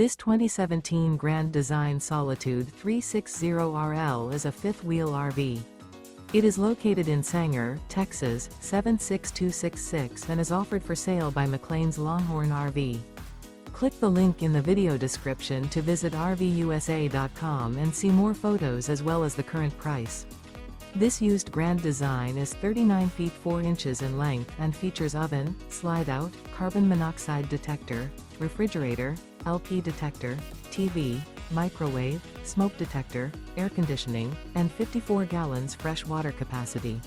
This 2017 Grand Design Solitude 360RL is a fifth-wheel RV. It is located in Sanger, Texas, 76266 and is offered for sale by McClain's Longhorn RV. Click the link in the video description to visit RVUSA.com and see more photos as well as the current price. This used Grand Design is 39 feet 4 inches in length and features oven, slide-out, carbon monoxide detector, refrigerator, LP detector, TV, microwave, smoke detector, air conditioning, and 54 gallons fresh water capacity.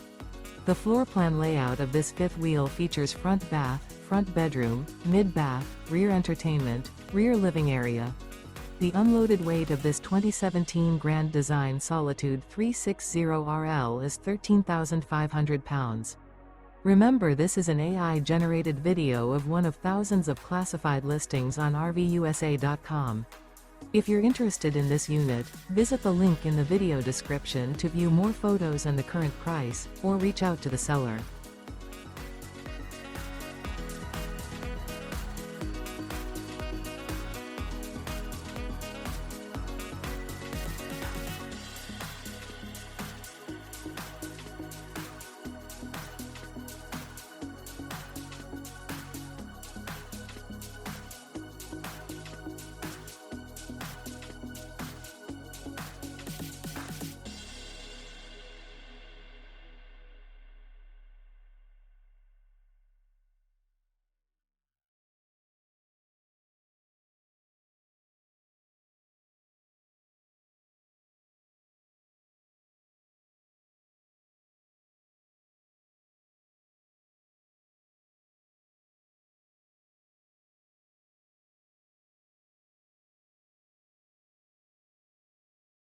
The floor plan layout of this fifth wheel features front bath, front bedroom, mid-bath, rear entertainment, rear living area. The unloaded weight of this 2017 Grand Design Solitude 360RL is 13,500 pounds. Remember, this is an AI-generated video of one of thousands of classified listings on RVUSA.com. If you're interested in this unit, visit the link in the video description to view more photos and the current price, or reach out to the seller.